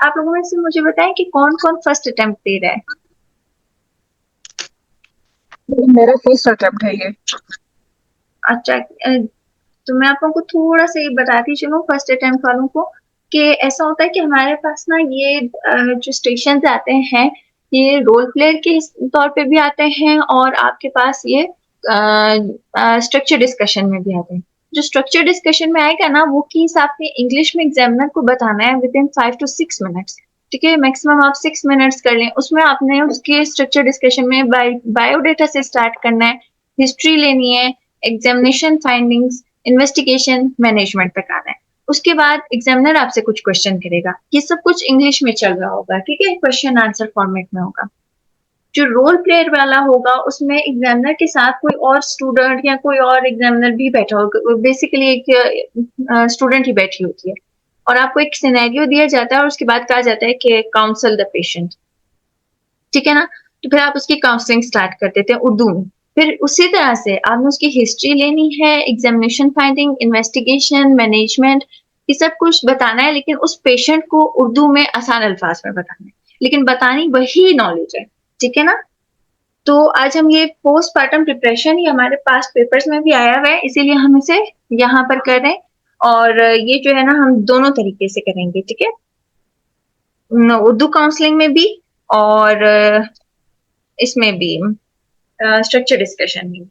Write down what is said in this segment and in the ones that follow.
आप लोगों में से मुझे बताएं कि कौन कौन फर्स्ट अटेम्प्ट दे रहा है। मेरा फर्स्ट अटेम्प्ट है ये। अच्छा, तो मैं आप लोगों को थोड़ा सा ये बताती चलूँ फर्स्ट अटेम्प्ट वालों को कि ऐसा होता है कि हमारे पास ना ये जो स्टेशन आते हैं ये रोल प्ले के तौर पे भी आते हैं और आपके पास ये स्ट्रक्चर डिस्कशन में भी आते हैं। जो स्ट्रक्चर डिस्कशन में आएगा ना वो कि आपने इंग्लिश में एग्जामिनर को बताना है विद इन 5 to 6 मिनट्स। ठीक है, मैक्सिमम आप 6 मिनट्स कर लें। उसमें आपने उसके स्ट्रक्चर डिस्कशन में बायोडेटा से स्टार्ट करना है, हिस्ट्री लेनी है, एग्जामिनेशन फाइंडिंग्स, इन्वेस्टिगेशन, मैनेजमेंट तक आना है। उसके बाद एग्जामिनर आपसे कुछ क्वेश्चन करेगा, ये सब कुछ इंग्लिश में चल रहा होगा। ठीक है, क्वेश्चन आंसर फॉर्मेट में होगा। जो रोल प्लेयर वाला होगा उसमें एग्जामिनर के साथ कोई और स्टूडेंट या कोई और एग्जामिनर भी बैठा होगा, बेसिकली एक स्टूडेंट ही बैठी होती है और आपको एक सिनेरियो दिया जाता है और उसके बाद कहा जाता है कि काउंसल द पेशेंट। ठीक है ना, तो फिर आप उसकी काउंसलिंग स्टार्ट कर देते हैं उर्दू में। फिर उसी तरह से आपने उसकी हिस्ट्री लेनी है, एग्जामिनेशन फाइंडिंग, इन्वेस्टिगेशन, मैनेजमेंट, ये सब कुछ बताना है, लेकिन उस पेशेंट को उर्दू में आसान अल्फाज में बताना है, लेकिन बतानी वही नॉलेज है। ठीक है ना। तो आज हम ये पोस्टमार्टम डिप्रेशन ये हमारे पास पेपर्स में भी आया हुआ है, इसीलिए हम इसे यहाँ पर कर रहे हैं। और ये जो है ना हम दोनों तरीके से करेंगे। ठीक है, उर्दू काउंसलिंग में भी और इसमें भी स्ट्रक्चर डिस्कशन में।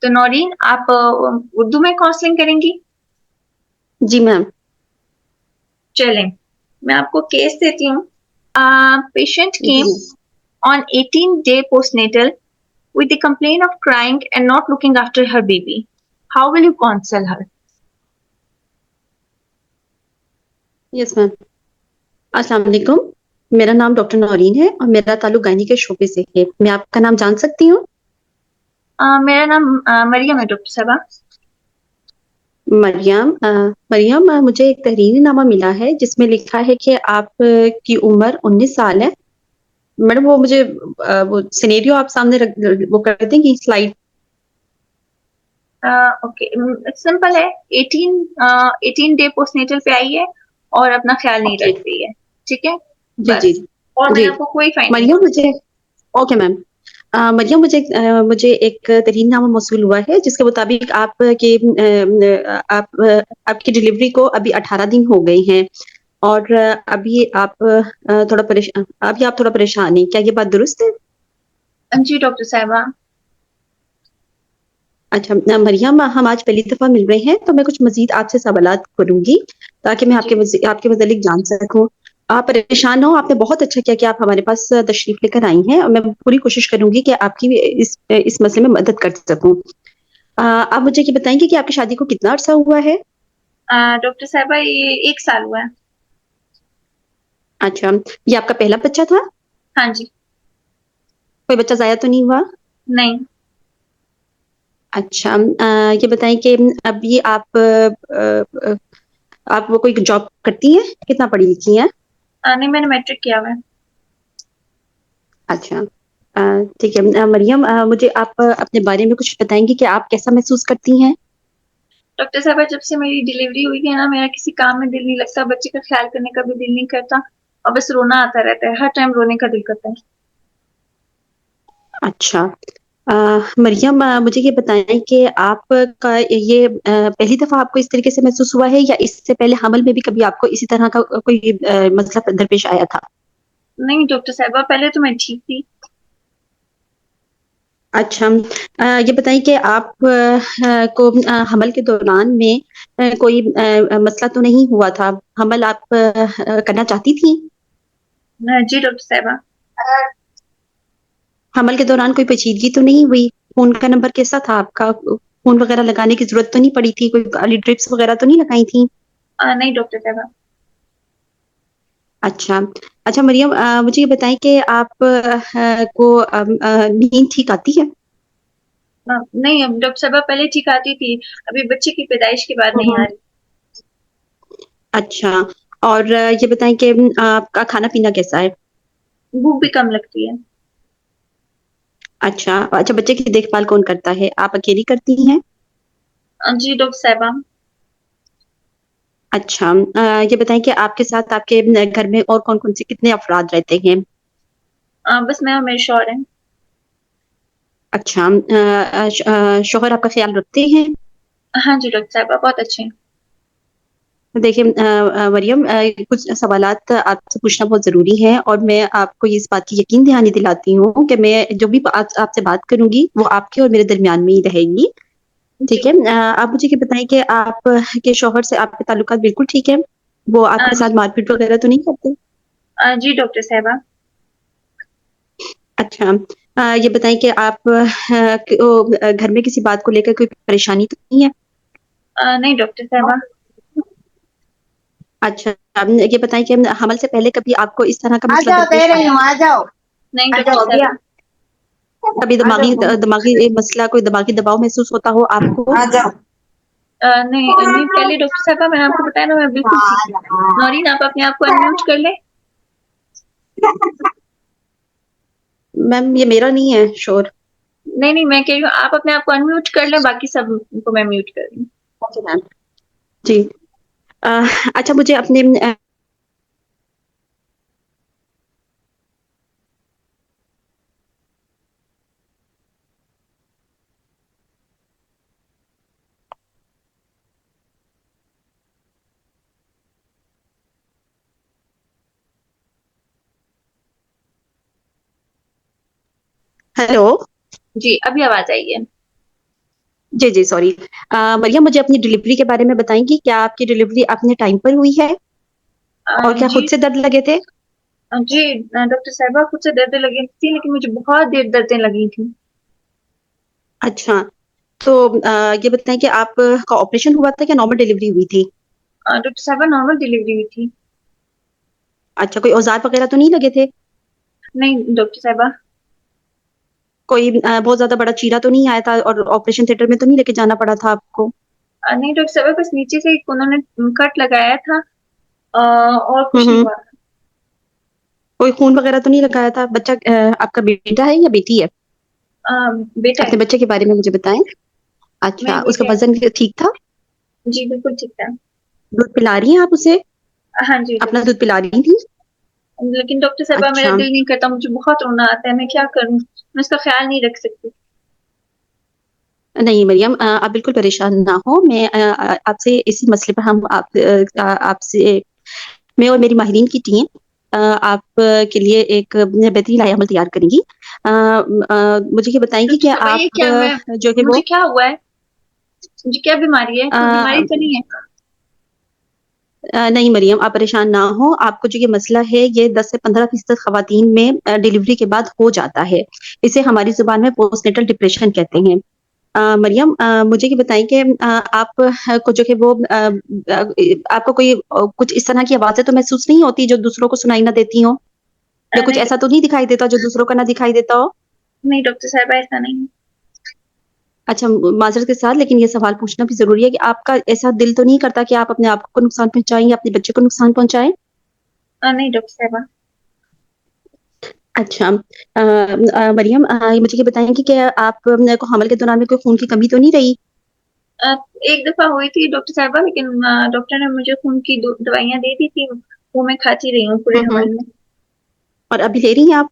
तो नौरीन आप उर्दू में काउंसलिंग करेंगी। जी मैम। चलें, मैं आपको केस देती हूँ। Patient G came on 18th day postnatal with the complaint of crying and not looking after her baby. How will you counsel her? Yes ma'am. अस्सलाम वालेकुम। मेरा नाम डॉक्टर नौरीन है और मेरा ताल्लुक गायनी के शोबे से है। मैं आपका नाम जान सकती हूँ? मेरा नाम मरियम है डॉक्टर साहबा। मरियम। मरियम, मुझे एक तहरीरनामा मिला है जिसमें लिखा है कि आप की उम्र 19 साल है। मैडम वो मुझे वो सिनेरियो आप सामने वो कर देंगी स्लाइड? ओके, सिंपल है। 18 डे पोस्टनेटल पे आई है और अपना ख्याल नहीं ओके। रख रही है। ठीक है, जी जी। बस। और जी मैंने आपको कोई फाइंडिंग मरियम मुझे, ओके मैम। मरियम मुझे एक तहरीरनामा मौसूल हुआ है जिसके मुताबिक आपकी डिलीवरी को अभी 18 दिन हो गए हैं और अभी आप थोड़ा परेशान हैं। क्या ये बात दुरुस्त है? जी डॉक्टर साहबा। अच्छा मरियम, हम आज पहली दफा मिल रहे हैं तो मैं कुछ मजीद आपसे सवालात करूंगी ताकि मैं जी आपके मुतालिक जान सकूं। आप परेशान ना हो, आपने बहुत अच्छा किया कि आप हमारे पास तशरीफ लेकर आई हैं और मैं पूरी कोशिश करूंगी कि आपकी इस मसले में मदद कर सकूं। आप मुझे ये बताएंगे कि आपकी शादी को कितना अरसा हुआ है? डॉक्टर साहबा ये 1 साल हुआ है। अच्छा, ये आपका पहला बच्चा था? हाँ जी। कोई बच्चा जाया तो नहीं हुआ? नहीं। अच्छा, ये बताएं कि अभी आप वो कोई जॉब करती हैं? कितना पढ़ी लिखी हैं? नहीं, मैंने मैट्रिक किया हुआ है। अच्छा, ठीक है। मरियम, मुझे आप अपने बारे में कुछ बताएंगी कि आप कैसा महसूस करती हैं? डॉक्टर साहबा जब से मेरी डिलीवरी हुई है ना मेरा किसी काम में दिल नहीं लगता, बच्चे का ख्याल करने का भी दिल नहीं करता और बस रोना आता रहता है, हर टाइम रोने का दिल करता है। अच्छा, मरियम, मुझे ये बताएं कि आपका ये पहली दफा आपको इस तरीके से महसूस हुआ है या इससे पहले हमल में भी कभी आपको इसी तरह का कोई मसला दरपेश आया था? नहीं डॉक्टर साहबा, पहले तो मैं ठीक थी। अच्छा, ये बताएं कि आप को हमल के दौरान में कोई मसला तो नहीं हुआ था? हमल आप करना चाहती थी? जी डॉक्टर साहबा। हमल के दौरान कोई पेचीदगी तो नहीं हुई? खून का नंबर कैसा था आपका? खून वगैरह लगाने की जरूरत तो नहीं पड़ी थी? कोई काली ड्रिप्स वगैरह तो नहीं लगाई थी? नहीं डॉक्टर साहबा। अच्छा। अच्छा मरियम, मुझे ये बताएं कि आप को नींद ठीक आती है? नहीं अब डॉक्टर साहबा, पहले ठीक आती थी, अभी बच्चे की पैदाइश के बाद नहीं आ हम्म। रही। अच्छा, और ये बताएं कि आपका खाना पीना कैसा है? भूख भी कम लगती है। अच्छा अच्छा, बच्चे की देखभाल कौन करता है? आप अकेली करती हैं? जी डॉक्टर साहबा। अच्छा, ये बताएँ कि आपके साथ आपके घर में और कौन-कौन से कितने अफ़राद रहते हैं? बस मैं और मेरे शौहर हैं। अच्छा, शौहर आपका ख़्याल रखते हैं? हाँ जी, डॉक्टर साहिबा बहुत अच्छे हैं। देखिए मरियम, कुछ सवालात आपसे पूछना बहुत ज़रूरी है और मैं आपको इस बात की यकीन दहानी दिलाती हूँ कि मैं जो भी बात आपसे बात करूँगी, वो आपके और मेरे दरमियान में ही रहेगी, ठीक जी। है? आप मुझे ये बताएँ कि आप के शौहर से आपके ताल्लुकात बिल्कुल ठीक हैं? वो आपके साथ जी। मारपीट वग़ैरह तो नहीं करते? जी डॉक्टर साहिबा। अच्छा, ये बताएँ कि आप घर में किसी बात को लेकर कोई परेशानी तो नहीं है? नहीं डॉक्टर साहिबा। अच्छा, ये बताएँ कि हमल से पहले कभी आपको इस तरह का आ मसला जाओ, दे दरपेश रही आया? हूँ, आ जाओ। नहीं आ डॉक्टर जाओ, साहिबा। गया। कभी आ जाओ, दिमागी मसला, कोई दिमागी दबाव महसूस होता हो आपको? आ जाओ। नहीं नहीं, पहले डॉक्टर साहिबा मैंने आपको बताया ना, मैं बिल्कुल ठीक हूँ। नौरीन आप अपने आप को अनम्यूट कर लें। मैम, ये मेरा नहीं है शोर। नहीं नहीं, मैं कह रही हूँ आप अपने आप को अनम्यूट कर लें, बाकी सब को मैं म्यूट कर रही हूँ। Okay ma'am. जी। अ, अच्छा, मुझे अपने हेलो? जी, अभी आवाज आई है। जी, जी, सॉरी। मरियम, मुझे अपनी डिलीवरी के बारे में बताएँगी? क्या आपकी डिलीवरी अपने टाइम पर हुई है? और क्या खुद जी। से दर्द लगे थे? जी डॉक्टर साहिबा, खुद से दर्द लगी थी, लेकिन मुझे बहुत देर दर्दें लगी थी। अच्छा, तो ये बताएँ कि आप का ऑपरेशन हुआ था या नॉर्मल डिलीवरी हुई थी? डॉक्टर साहिबा नॉर्मल डिलीवरी हुई थी। अच्छा, कोई औज़ार वगैरह तो नहीं लगे थे? नहीं डॉक्टर साहिबा। कोई बहुत ज़्यादा बड़ा चीरा तो नहीं आया था और ऑपरेशन थिएटर में तो नहीं लेके जाना पड़ा था आपको? नहीं डॉक्टर साहिबा, बस नीचे से एक उन्होंने कट लगाया था, और हुँ, कुछ नहीं हुँ। हुआ था। कोई खून वगैरह तो नहीं लगाया था? बच्चा आपका बेटा है या बेटी है? बेटा अपने है। बच्चे के बारे में मुझे बताएँ। मेरे अच्छा, उसका बेटे वज़न ठीक था? हैं। जी बिल्कुल ठीक था। दूध पिला रही हैं आप उसे? हाँ जी अपना डॉक्टर दूध पिला रही थी? साहिबा। लेकिन डॉक्टर साहिबा मेरा अच्छा, दिल नहीं करता, मुझे बहुत रोना आता है, मैं क्या करूँ? मैं इसका ख्याल नहीं रख सकती। नहीं मरियम, आप बिल्कुल परेशान ना हो। मैं आपसे इसी मसले पर हम आपसे मैं और मेरी माहिरीन की टीम आप के लिए एक बेहतरीन लाएअमल तैयार करेंगी। मुझे ये बताएँगी डॉक्टर कि साहिबा ये आप क्या, मैं जो है मुझे वो क्या हुआ है? मुझे क्या बीमारी है? अ कोई बीमारी तो नहीं है? नहीं मरियम, आप परेशान ना हो। आपको जो ये मसला है, ये 10 से 15% ख़वातीन में डिलीवरी के बाद हो जाता है। इसे हमारी ज़ुबान में पोस्टनेटल डिप्रेशन कहते हैं। मरियम, मुझे ये बताएँ कि आप को जो है वो आपको कोई कुछ इस तरह की आवाज़ें तो महसूस नहीं होती जो दूसरों को सुनाई ना देती हों? या कुछ नहीं ऐसा तो नहीं दिखाई देता जो दूसरों को ना दिखाई देता हो? नहीं डॉक्टर साहिबा, ऐसा नहीं है। अच्छा, माज़रत के साथ, लेकिन ये सवाल पूछना भी ज़रूरी है कि आपका ऐसा दिल तो नहीं करता कि आप अपने आप को नुकसान पहुँचाएँ या अपने बच्चे को नुकसान पहुँचाएँ? नहीं डॉक्टर साहिबा। अच्छा, मरियम, मुझे ये बताएँगी कि आप को हमल के दौरान में कोई खून की कमी तो नहीं रही? अ, एक दफ़ा हुई थी डॉक्टर साहिबा, लेकिन डॉक्टर ने मुझे खून की दवाइयाँ दे दी थी, वो मैं खाती रही हूँ पूरे हुँ, हुँ। हमल में। और अभी ले रही हैं आप?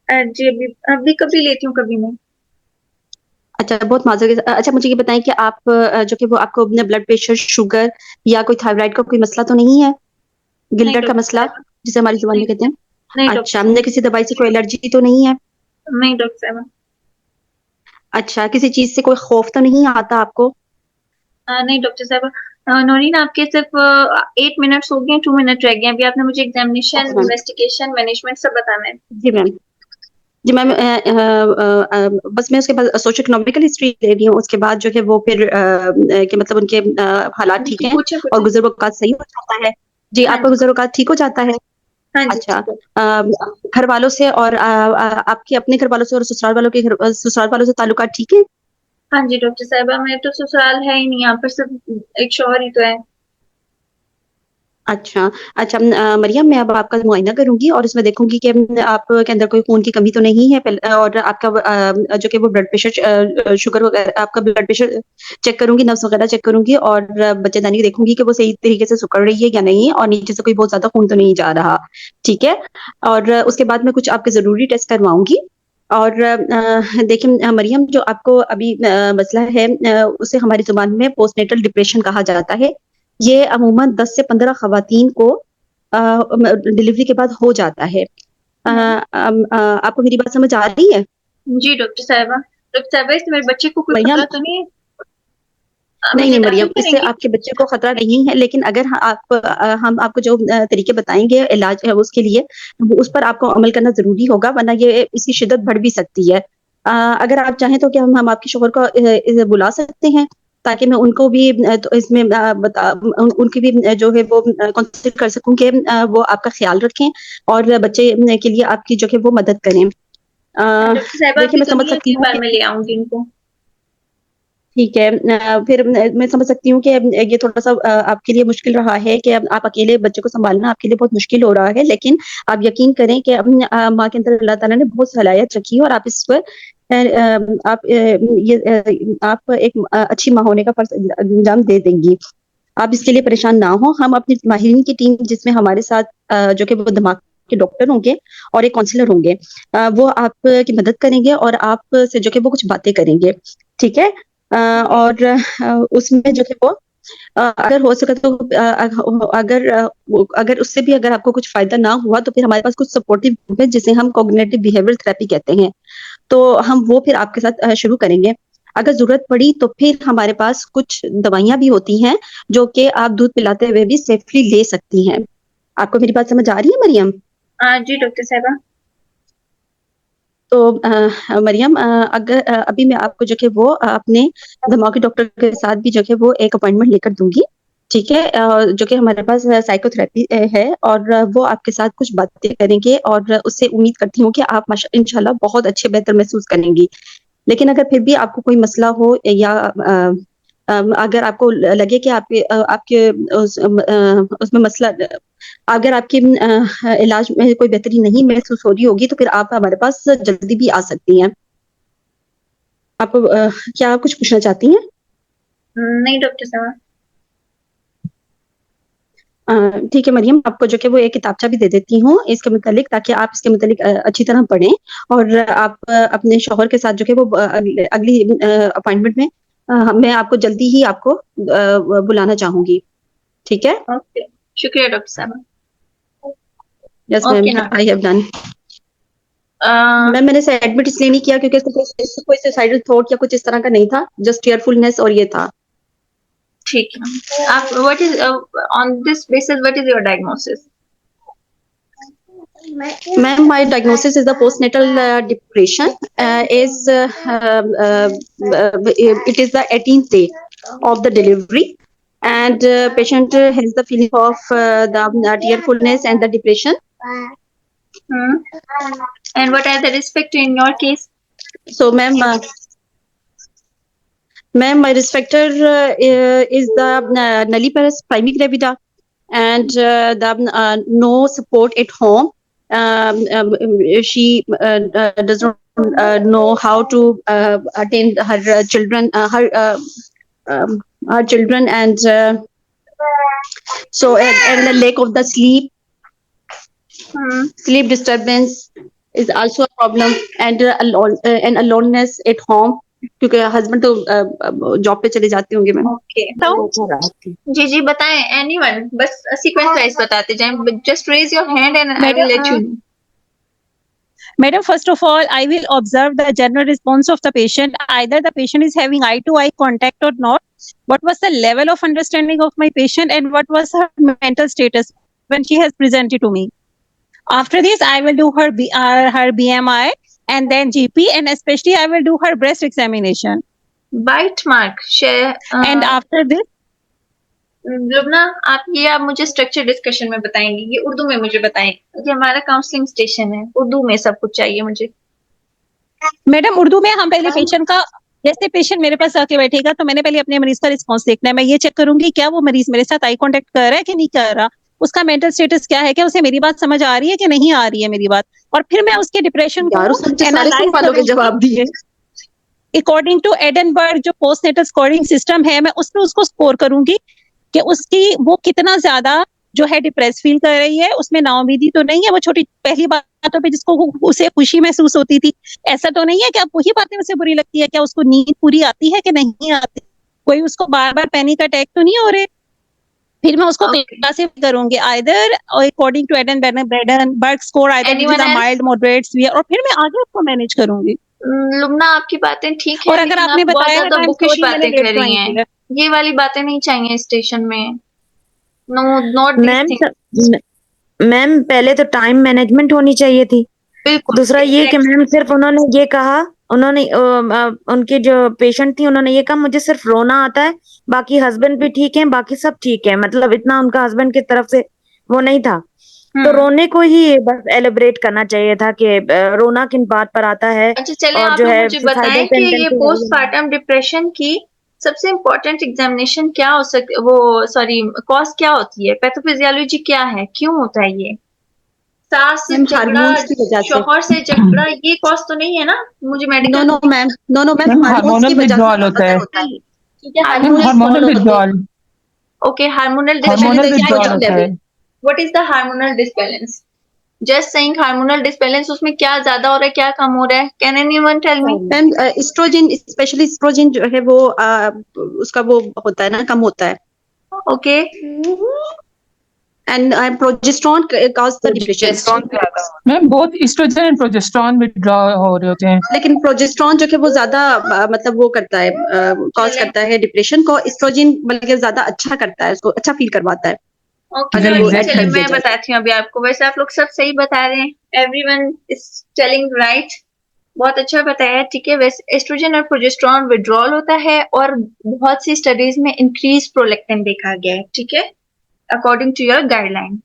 जी अभी अभी कभी लेती हूँ, कभी नहीं। अच्छा, बहुत अच्छा, मुझे ये बताएँ कि आप जो कि वो आपको अपने ब्लड प्रेशर, शुगर या कोई थायरॉइड का कोई मसला तो नहीं है? नहीं गिल्डेट का डॉक्टर मसला, साहिबा। जिसे हमारी ज़ुबान नहीं में कहते हैं? नहीं डॉक्टर अच्छा, साहिबा। किसी दवाई से कोई एलर्जी तो नहीं है? नहीं डॉक्टर साहिबा। अच्छा, किसी चीज़ से कोई खौफ तो नहीं आता आपको? नहीं डॉक्टर साहिबा। नौरीन आपके सिर्फ 8 मिनट्स हो गए हैं, 2 मिनट रह गए हैं। अभी आपने मुझे examination, okay ma'am. Investigation, management सब बताना है। जी मैम। जी मैम, बस मैं उसके बाद सोशो इकोनॉमिकल हिस्ट्री ले रही हूँ, उसके बाद जो है वो फिर कि मतलब उनके हालात ठीक जी हैं पूछे और पूछे। गुज़र-वक़्त सही हो जाता है। जी, हाँ आपका जी। गुज़र-वक़्त ठीक हो जाता है? हाँ जी अच्छा, ठीक है। घर वालों से और आपके अपने घर वालों से और ससुराल वालों के ससुराल वालों से ताल्लुकात ठीक है? हाँ जी डॉक्टर साहिबा, मेरे तो ससुराल है ही नहीं, यहाँ पर सिर्फ एक शौहर ही तो है। अच्छा, अच्छा मरियम, मैं अब आपका मुआयना करूँगी और उसमें देखूँगी कि आपके अंदर कोई खून की कमी तो नहीं है और आपका जो कि वो ब्लड प्रेशर शुगर वगैरह आपका ब्लड प्रेशर चेक करूँगी, नब्ज़ वगैरह चेक करूँगी और बच्चेदानी देखूँगी कि वो सही तरीके से सिकुड़ रही है या नहीं और नीचे से कोई बहुत ज़्यादा खून तो नहीं जा रहा, ठीक है? और उसके बाद मैं कुछ आपके ज़रूरी टेस्ट करवाऊँगी और देखिए मरियम, जो आपको अभी मसला है उसे हमारी ज़ुबान में पोस्टनेटल डिप्रेशन कहा जाता है। ये अमूमन 10 से 15 ख़वातीन को डिलीवरी के बाद हो जाता है। आपको मेरी बात समझ आ रही है? जी डॉक्टर साहिबा, इससे मेरे बच्चे को कोई मरियम, खतरा तो नहीं है? नहीं, मुझे नहीं दाखिल मरियम, इससे करेंगे? आपके बच्चे को खतरा नहीं है, लेकिन अगर हम आपको जो तरीके बताएँगे इलाज उसके लिए, उस पर आपको अमल करना ज़रूरी होगा, वरना ये इसकी शिद्दत बढ़ भी सकती है। अगर आप चाहें तो क्या हम आपके शौहर को बुला सकते हैं, ताकि मैं उनको भी तो इसमें उनकी भी जो है वो कंसल्ट कर सकूँ कि वो आपका ख़्याल रखें और बच्चे के लिए आपकी जो है वो मदद करें। डॉक्टर साहिबा, देखिए आपकी मैं तो समझ नहीं है, सकती अगली हूँ बार कि मैं ले आऊंगी इनको। ठीक है। फिर मैं समझ सकती हूँ कि ये थोड़ा-सा आपके लिए मुश्किल रहा है कि अब आप अकेले बच्चे को सँभालना आपके लिए बहुत मुश्किल हो रहा है, लेकिन आप यकीन करें कि माँ के अंदर अल्लाह ताला ने बहुत सलाहियत रखी है और आप इस पर आप एक अच्छी माँ होने का फ़र्ज़ अंजाम दे देंगी। आप इसके लिए परेशान ना हों, हम अपनी माहिरीन की टीम जिसमें हमारे साथ जो कि वो दिमाग के डॉक्टर होंगे और एक काउंसलर होंगे, वो आपकी मदद करेंगे और आपसे जो कि वो कुछ बातें करेंगे, ठीक है? और उसमें जो है वो अगर हो सके तो अगर उससे भी अगर आपको कुछ फ़ायदा ना हुआ तो फिर हमारे पास कुछ सपोर्टिव ग्रुप है जिसे हम कॉग्निटिव बिहेवियरल थेरेपी कहते हैं। तो हम वो फिर आपके साथ शुरू करेंगे। अगर ज़रूरत पड़ी तो फिर हमारे पास कुछ दवाइयाँ भी होती हैं, जो कि आप दूध पिलाते हुए भी सेफ़ली ले सकती हैं। आपको मेरी बात समझ आ रही है मरियम? जी डॉक्टर साहिबा। तो मरियम, अभी मैं आपको जो है वो अपने दिमागी डॉक्टर के साथ भी जो है वो एक अपॉइंटमेंट लेकर दूँगी, ठीक है? जो कि हमारे पास साइकोथेरेपी है और वो आपके साथ कुछ बातें करेंगे और उससे उम्मीद करती हूँ कि आप इंशाल्लाह बहुत अच्छे बेहतर महसूस करेंगी। लेकिन अगर फिर भी आपको कोई मसला हो या अगर आपको लगे कि आपके उसमें मसला अगर आपके इलाज में कोई बेहतरी नहीं महसूस हो रही होगी, तो फिर आप हमारे पास जल्दी भी आ सकती हैं। आप क्या कुछ पूछना चाहती हैं? नहीं डॉक्टर साहिबा। अ, ठीक है मरियम, आपको जो कि वो एक किताबचा भी दे देती हूँ इसके मुतालिक, ताकि आप इसके मुतालिक अच्छी तरह पढ़ें और आप अपने शौहर के साथ जो कि वो अगली अपॉइंटमेंट में मैं आपको जल्दी ही आपको बुलाना चाहूँगी, ठीक है? ओके, शुक्रिया डॉक्टर साहिबा। यस मैम, ओके ना। I have done. मैम, मैंने इसे एडमिट इसलिए नहीं किया क्योंकि इसको कोई सुसाइडल थॉट या कुछ इस तरह का नहीं था, जस्ट टीयरफुलनेस और ये था। ठीक है। आप what is on this basis what is your diagnosis? Ma'am, my diagnosis is the postnatal depression. It is the 18th day of the delivery, and patient has the feeling of the tearfulness and the depression. Hmm. And what are the risk factor in your case? So, ma'am, my risk factor is the nulliparous primigravida and the no support at home. She does not know how to attend her children, her children, and and the lack of the Hmm. sleep disturbance is also a problem, and aloneness at home क्योंकि husband तो job पे चले जाते होंगे ma'am. Okay, तो जी जी बताएं, anyone, बस sequence wise बताते जाएं। Just raise your hand and I will let you know. Madam, first of all, I will observe the general response of the patient. Either the patient is having eye-to-eye contact or not. What was the level of understanding of my patient and what was her mental status when she has presented to me? After this, I will do her BMI and then GP, and especially I will do her breast examination. बाइट मार्क शेयर। And after this, Lubna, आप मुझे structure discussion में बताएंगी, ये उर्दू में मुझे बताएं, ये हमारा काउंसलिंग स्टेशन है, उर्दू में सब कुछ चाहिए मुझे। मैडम उर्दू में हम पहले पेशेंट का, जैसे पेशेंट मेरे पास आके बैठेगा तो मैंने पहले अपने मरीज का रिस्पॉन्स देखना है। मैं ये चेक करूंगी क्या वो मरीज मेरे साथ आई कांटेक्ट कर रहा है कि नहीं कर रहा। उसका मेंटल स्टेटस क्या है, क्या उसे मेरी बात समझ आ रही है कि नहीं आ रही है मेरी बात, और फिर मैं उसके डिप्रेशन को यार उसने सारे एनालाइज सवालों के जवाब दिए। अकॉर्डिंग टू एडनबर्ग जो पोस्टनेटल स्कोरिंग सिस्टम है, मैं उसमें उसको स्कोर करूंगी कि उसकी वो कितना ज्यादा जो है डिप्रेस फील कर रही है, उसमें नाउमीदी तो नहीं है, वो छोटी पहली बातों पे जिसको उसे खुशी महसूस होती थी, ऐसा तो नहीं है कि अब वही बातें उसे बुरी लगती है, क्या उसको नींद पूरी आती है कि नहीं आती, कोई उसको बार बार पैनिक अटैक तो नहीं हो रहे। फिर मैं उसको Okay. क्लासिफाई करूंगी either according to Edinburgh score, either this is Anyone a else? Mild, moderate, severe, और फिर मैं आगे उसको मैनेज करूंगी। लुब्ना, आपकी बातें ठीक है, और अगर लेकिन आप आपने बहुत बताया है ज्यादा तो आई एम बुकिश सॉरी, मैंने बातें लेट कर रही ज्वाइन हैं। किया। ये वाली बातें नहीं चाहिए स्टेशन में। No, not these ma'am things. Ma'am पहले तो टाइम मैनेजमेंट होनी चाहिए थी। बिल्कुल, दूसरा ये कि एग्जैक्टली। मैम सिर्फ उन्होंने ये कहा, उन्होंने उनके जो पेशेंट थी उन्होंने ये कहा मुझे सिर्फ रोना आता है, बाकी हस्बैंड भी ठीक है, बाकी सब ठीक है, मतलब इतना उनका हस्बैंड की तरफ से वो नहीं था। तो रोने को ही बस एलिब्रेट करना चाहिए था कि रोना किन बात पर आता है, अच्छा, चलें, और आप जो लोग है मुझे सुसाइडल बताएं कि ये टेंडेंसी है या नहीं। पोस्टपार्टम डिप्रेशन की सबसे इम्पोर्टेंट एग्जामिनेशन क्या हो सकती, वो सॉरी, कॉज क्या होती है, पैथोफिजियोलॉजी क्या है, क्यों होता है ये? सास से मैम झगड़ा, हार्मोन्स की वजह से। शौहर से झगड़ा, ये कॉज तो नहीं है ना? मुझे no medical no ma'am, no no ma'am, ma'am hormones की हार्मोनल वजह से विथड्रॉल होता अगर है। होता है, ठीक है, ma'am hormones hormonal, fall hormonal होते हैं, withdrawal, okay, hormonal specially hormonal the disbalance क्या विथड्रॉल एस्ट्रोजन होता होता है? है। Level. What is the hormonal disbalance? Just saying hormonal disbalance, उसमें क्या ज्यादा हो रहा है, क्या कम हो रहा है? Can anyone tell me? Ma'am estrogen, specially estrogen जो है वो उसका वो होता है ना, कम होता है, okay, and progesterone cause the depression. Ma'am बहुत एस्ट्रोजन एंड प्रोजेस्टेरॉन विथड्रॉ हो रहे होते हैं। लेकिन प्रोजेस्टेरॉन जो है वो ज्यादा मतलब वो करता है, कॉज चलें, करता है डिप्रेशन को, एस्ट्रोजन बल्कि ज्यादा अच्छा करता है, उसको अच्छा फील करवाता है ओके, अगर वो ऐड चलिए कर एग्जैक्टली। दिया मैं जाए। बताती हूँ अभी आपको। वैसे आप लोग सब सही बता रहे हैं, एवरीवन इज टेलिंग राइट, बहुत अच्छा बताया, ठीक है। वैसे एस्ट्रोजन और प्रोजेस्टेरॉन विड्रॉल होता है, और बहुत सी स्टडीज में इंक्रीज प्रोलैक्टिन देखा गया है, ठीक है, अकॉर्डिंग टू योर गाइडलाइन,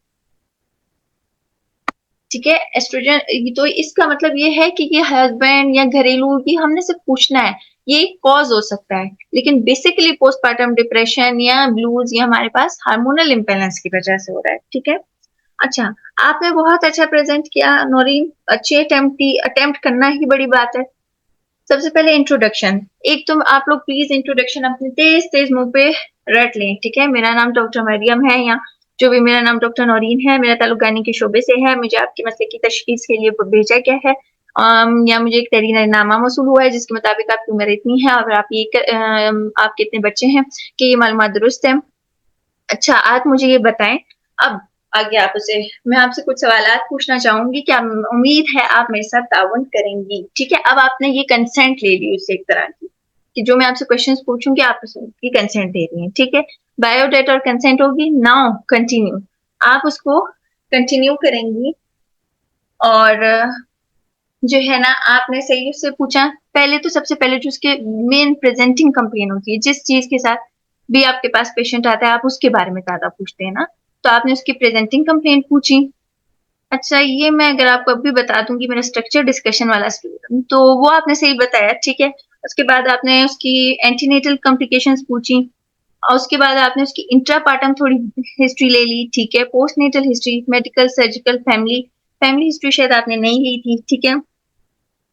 ठीक है। एस्ट्रोजन, तो इसका मतलब ये है कि ये हस्बैंड या घरेलू, ये हमने सिर्फ पूछना है, ये कॉज हो सकता है, लेकिन बेसिकली पोस्टपार्टम डिप्रेशन या ब्लूज ये हमारे पास हार्मोनल इम्बैलेंस की वजह से हो रहा है, ठीक है। अच्छा, आपने बहुत अच्छा प्रेजेंट किया नौरीन, अच्छी अटेम्प्ट करना ही बड़ी बात है। सबसे पहले इंट्रोडक्शन, एक तो आप लोग प्लीज इंट्रोडक्शन अपने तेज तेज मुंह पे रट लें, ठीक है। मेरा नाम डॉक्टर मरियम है, या जो भी, मेरा नाम डॉक्टर नौरीन है, मेरा ताल्लुक गायनी के शोबे से है, मुझे आपके मसले की तशखीस के लिए भेजा गया है, या मुझे एक तहरीरनामा मौसूल हुआ है जिसके मुताबिक आपकी उम्र इतनी है और आप आप कितने बच्चे हैं, कि ये मालूमात दुरुस्त है। अच्छा, आप मुझे ये बताएं, अब आगे मैं आपसे कुछ सवालात पूछना चाहूंगी, क्या उम्मीद है आप मेरे साथ ताउन करेंगी, ठीक है। अब आपने ये कंसेंट ले ली उससे, एक तरह की, कि जो मैं आपसे क्वेश्चंस पूछूंगी आप उसकी कंसेंट दे रही हैं, ठीक है। बायोडेटा और कंसेंट होगी। नाउ कंटिन्यू, आप उसको कंटिन्यू करेंगी, और जो है ना, आपने सही उससे पूछा। पहले तो सबसे पहले जो उसके मेन प्रेजेंटिंग कंप्लेन होती है, जिस चीज के साथ भी आपके पास पेशेंट आता है, आप उसके बारे में ज्यादा पूछते हैं ना, तो आपने उसकी प्रेजेंटिंग कंप्लेन पूछी। अच्छा, ये मैं अगर आपको अभी बता दूंगी, मेरा स्ट्रक्चर डिस्कशन वाला स्टूडेंट, तो वो आपने सही बताया, ठीक है। उसके बाद आपने उसकी एंटीनेटल कॉम्प्लिकेशंस पूछी, और उसके बाद आपने उसकी इंट्रापार्टम थोड़ी हिस्ट्री ले ली, ठीक है। Postnatal history, medical, surgical, family family history शायद आपने नहीं ली थी, ठीक है।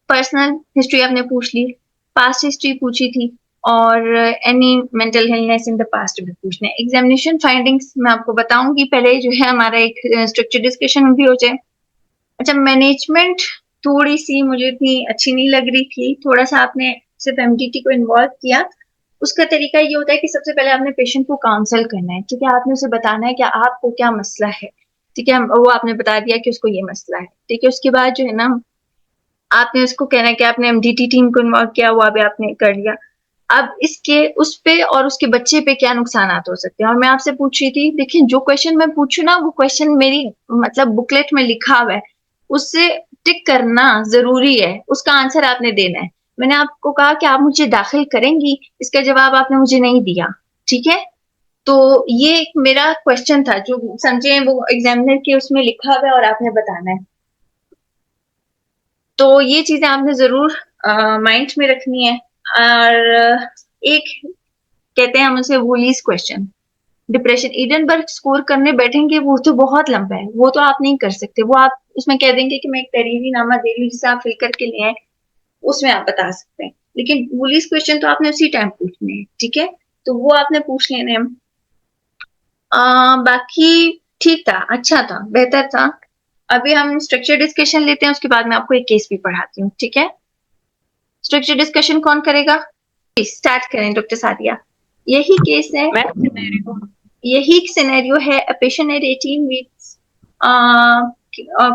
पर्सनल हिस्ट्री आपने पूछ ली, पास्ट हिस्ट्री पूछी थी, और any mental illness in the past भी पूछना है। एग्जामिनेशन फाइंडिंग्स मैं आपको बताऊंगी, पहले जो है हमारा एक स्ट्रक्चर डिस्कशन भी हो जाए। अच्छा, मैनेजमेंट थोड़ी सी मुझे इतनी अच्छी नहीं लग रही थी, थोड़ा सा आपने सिर्फ एमडीटी को इन्वॉल्व किया। उसका तरीका ये होता है कि सबसे पहले आपने पेशेंट को काउंसल करना है, ठीक है। आपने उसे बताना है कि आपको क्या मसला है, ठीक है। वो आपने बता दिया कि उसको ये मसला है, ठीक है। उसके बाद जो है ना, आपने उसको कहना है कि आपने एमडीटी टीम को इन्वॉल्व किया, वो अभी आपने कर लिया। अब इसके उस पे और उसके बच्चे पे क्या नुकसान हो सकते हैं, और मैं आपसे पूछ रही थी, देखिए जो क्वेश्चन मैं पूछू ना, वो क्वेश्चन मेरी मतलब बुकलेट में लिखा हुआ है, उससे टिक करना जरूरी है, उसका आंसर आपने देना है। मैंने आपको कहा कि आप मुझे दाखिल करेंगी, इसका जवाब आपने मुझे नहीं दिया, ठीक है। तो ये एक मेरा क्वेश्चन था, जो समझे वो एग्जामिनर के उसमें लिखा हुआ है और आपने बताना है। तो ये चीजें आपने जरूर माइंड में रखनी है। और एक कहते हैं हम उसे वूलीज क्वेश्चन, डिप्रेशन एडनबर्ग स्कोर करने बैठेंगे वो तो बहुत लंबा है, वो तो आप नहीं कर सकते। वो आप उसमें कह देंगे कि मैं एक तहरीरनामा दे रही हूँ जिसे आप फिल करके ले आए, उसमें आप बता सकते हैं। लेकिन पुलिस क्वेश्चन तो आपने उसी टाइम पूछने हैं, ठीक है? तो वो आपने पूछ लेने हैं। बाकी ठीक था, अच्छा था, बेहतर था। अभी हम स्ट्रक्चर डिस्कशन लेते हैं, उसके बाद मैं आपको एक केस भी पढ़ाती हूँ, ठीक है? स्ट्रक्चर डिस्कशन कौन करेगा? स्टार्ट करें डॉक्टर सादिया। यही केस है, यही सिनेरियो है। A patient at 18 weeks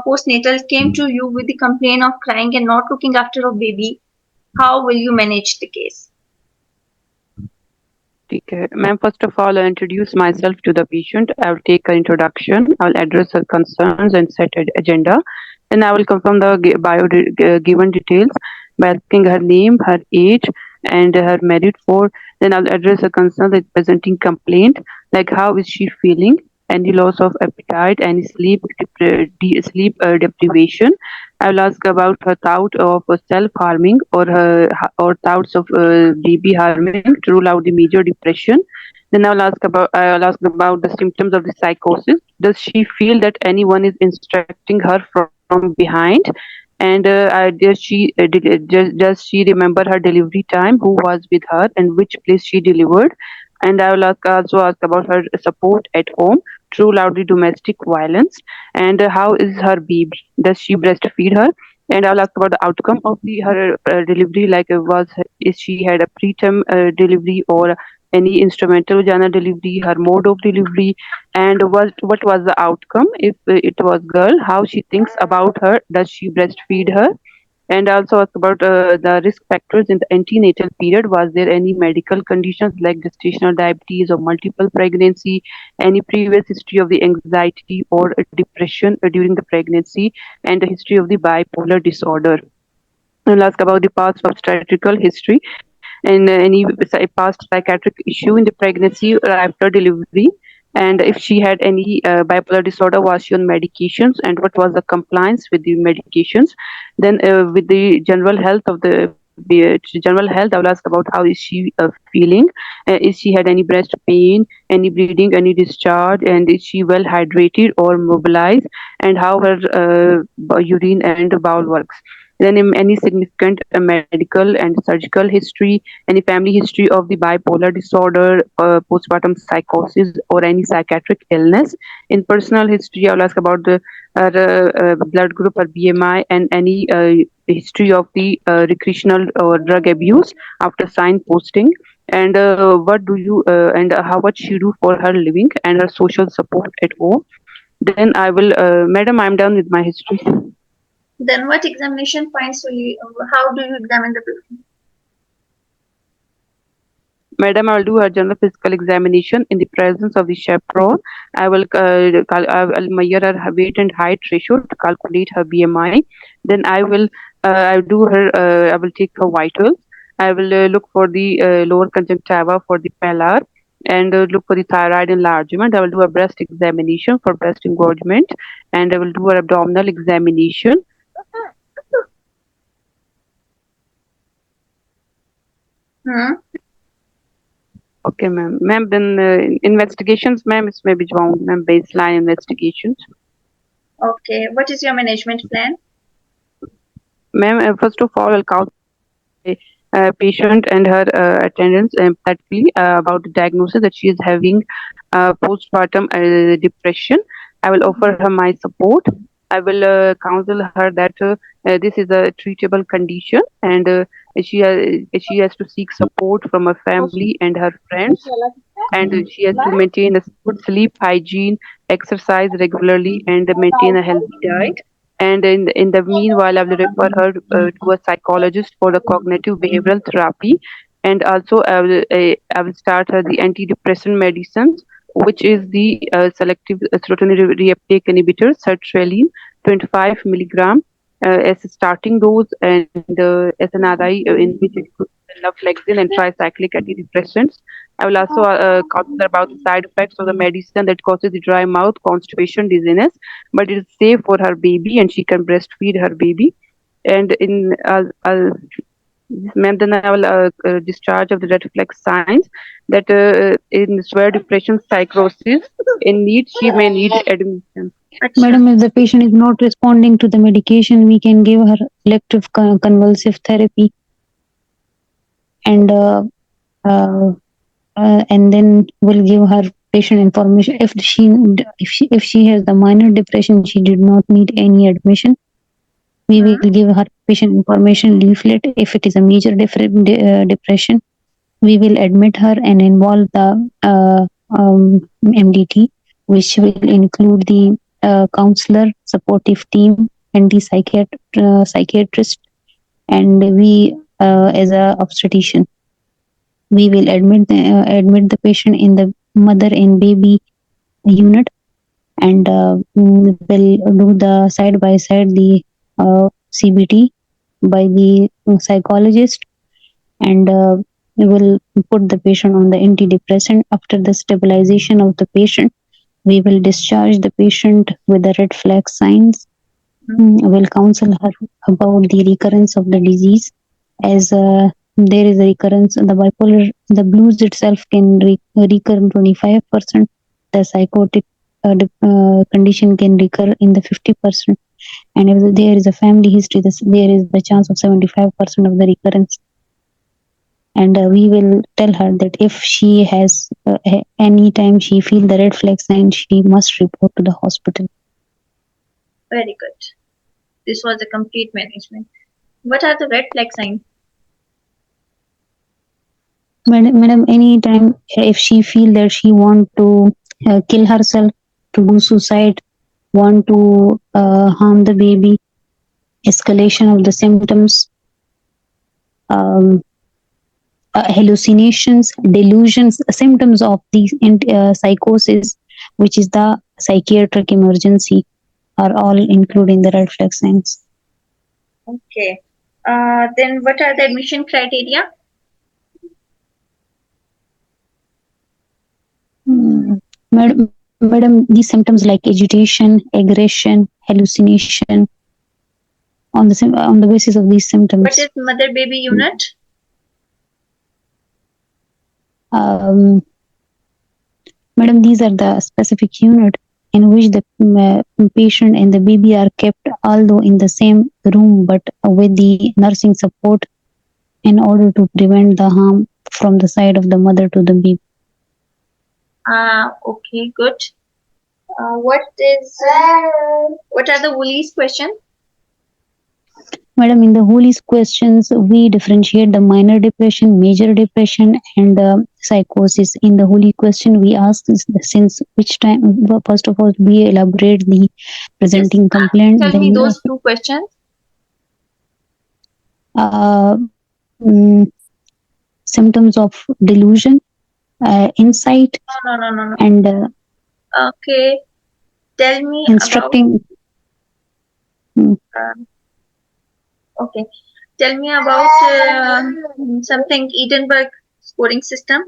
postnatal came to you with the complaint of crying and not looking after a baby. How will you manage the case? ठीक है ma'am, first of all, I'll introduce myself to the patient. I will take her introduction. I will address her concerns and set an agenda. Then I will confirm the given details by asking her name, her age, and her merit for. Then I will address her concern with presenting complaint, like how is she feeling, any loss of appetite, any sleep deprivation. I will ask about her thought of self-harming or thoughts of baby harming to rule out the major depression. Then I'll ask about the symptoms of the psychosis. Does she feel that anyone is instructing her from behind? And does she remember her delivery time? Who was with her and which place she delivered? And I will also ask about her support at home to rule out the domestic violence. And how is her baby? Does she breastfeed her? And I'll ask about the outcome of her delivery, like is she had a preterm delivery or any instrumental vaginal delivery, her mode of delivery, and what was the outcome if it was girl? How she thinks about her? Does she breastfeed her? And also ask about the risk factors in the antenatal period. Was there any medical conditions like gestational diabetes or multiple pregnancy? Any previous history of the anxiety or depression during the pregnancy? And the history of the bipolar disorder. I'll ask about the past obstetrical history and any past psychiatric issue in the pregnancy or after delivery. And if she had any bipolar disorder, was she on medications and what was the compliance with the medications? Then with the general health, I will ask about how is she feeling? Is she had any breast pain, any bleeding, any discharge, and is she well hydrated or mobilized? And how her urine and bowel works. Then any significant medical and surgical history, any family history of the bipolar disorder, postpartum psychosis, or any psychiatric illness. In personal history, I'll ask about the blood group or BMI and any history of the recreational or drug abuse after sign posting. And what do you and how much she do for her living and her social support at home. Then I will, madam, I'm done with my history. Then what examination points will you, how do you examine the patient? Madam, I will do her general physical examination in the presence of the chaperone. I will measure her weight and height ratio to calculate her BMI. Then I will I will take her vitals. I will look for the lower conjunctiva for the pallar and look for the thyroid enlargement. I will do a breast examination for breast engorgement and I will do her abdominal examination. Okay, ma'am. Ma'am, then investigations, ma'am, it's maybe wrong, ma'am, baseline investigations. Okay, what is your management plan? Ma'am, first of all, I'll count the patient and her attendants empathetically about the diagnosis that she is having postpartum depression. I will offer her my support. I will counsel her that this is a treatable condition and she has to seek support from her family and her friends, and she has to maintain a good sleep hygiene, exercise regularly, and maintain a healthy diet. And in the meanwhile, I will refer her to a psychologist for the cognitive behavioral therapy, and also I will start her the antidepressant medicines, which is the selective serotonin reuptake inhibitor, sertraline, 25 milligram as a starting dose, and as an RI in which includes naltrexone and tricyclic antidepressants. I will also counsel about the side effects of the medicine that causes the dry mouth, constipation, dizziness, but it is safe for her baby and she can breastfeed her baby. And Ma'am, then I will discharge of the red flag signs that in severe depression, psychosis, in need, she may need admission. अच्छा, Madam, if the patient is not responding to the medication, we can give her elective convulsive therapy, and then we'll give her patient information. If she has the minor depression, she did not need any admission. We will give her patient information leaflet. If it is a major depression, we will admit her and involve the MDT, which will include the counselor, supportive team, and the psychiatrist, and we as a obstetrician. We will admit the patient in the mother and baby unit, and will do the side by side the CBT by the psychologist, and we will put the patient on the antidepressant. After the stabilization of the patient, we will discharge the patient with the red flag signs. We'll counsel her about the recurrence of the disease, as there is a recurrence. The bipolar, the blues itself can recur 25%. The psychotic condition can recur in the 50%. And if there is a family history, there is the chance of 75% of the recurrence. And we will tell her that if she has any time she feel the red flag sign, she must report to the hospital. very good. This was the complete management. What are the red flag signs? Madam, anytime if she feel that she want to kill herself, to do suicide, want to harm the baby, escalation of the symptoms, hallucinations, delusions, symptoms of these psychosis, which is the psychiatric emergency, are all included in the red flag signs. Okay. Then what are the admission criteria? Madam, these symptoms like agitation, aggression, hallucination, on the basis of these symptoms. What is mother baby unit? Madam, these are the specific unit in which the patient and the baby are kept, although in the same room, but with the nursing support in order to prevent the harm from the side of the mother to the baby. Okay, good. What are the Wooley's questions? Madam, in the Wooley's questions, we differentiate the minor depression, major depression, and psychosis. In the Wooley question, we ask since which time. First of all, we elaborate the presenting complaint. Tell me those two questions. Symptoms of delusion, insight, No. and Okay. Tell me instructing. Okay. Tell me about something Edinburgh scoring system.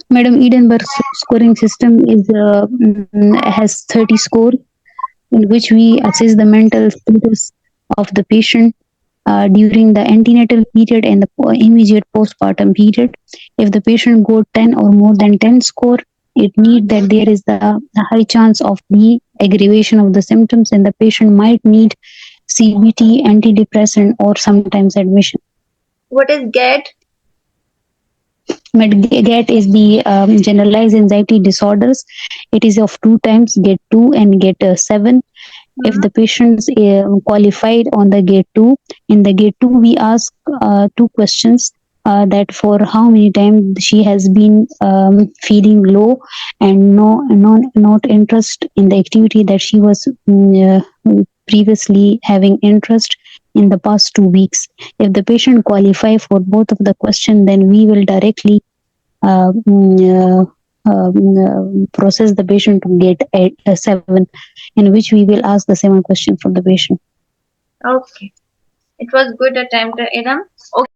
Madam, Edinburgh scoring system is has 30 score, in which we assess the mental status of the patient during the antenatal period and the immediate postpartum period. If the patient got 10 or more than 10 score, it means that there is a high chance of the aggravation of the symptoms, and the patient might need CBT, antidepressant, or sometimes admission. What is GAD? GAD is the generalized anxiety disorders. It is of 2 times, GAD 2 and GAD 7. If the patients qualified on the GAD 2, in the GAD 2 we ask 2 questions. That for how many times she has been feeling low and not interest in the activity that she was previously having interest in the past 2 weeks. If the patient qualify for both of the questions, then we will directly process the patient to get a 7, in which we will ask the 7 questions from the patient. Okay. It was good attempt, Idam. Okay.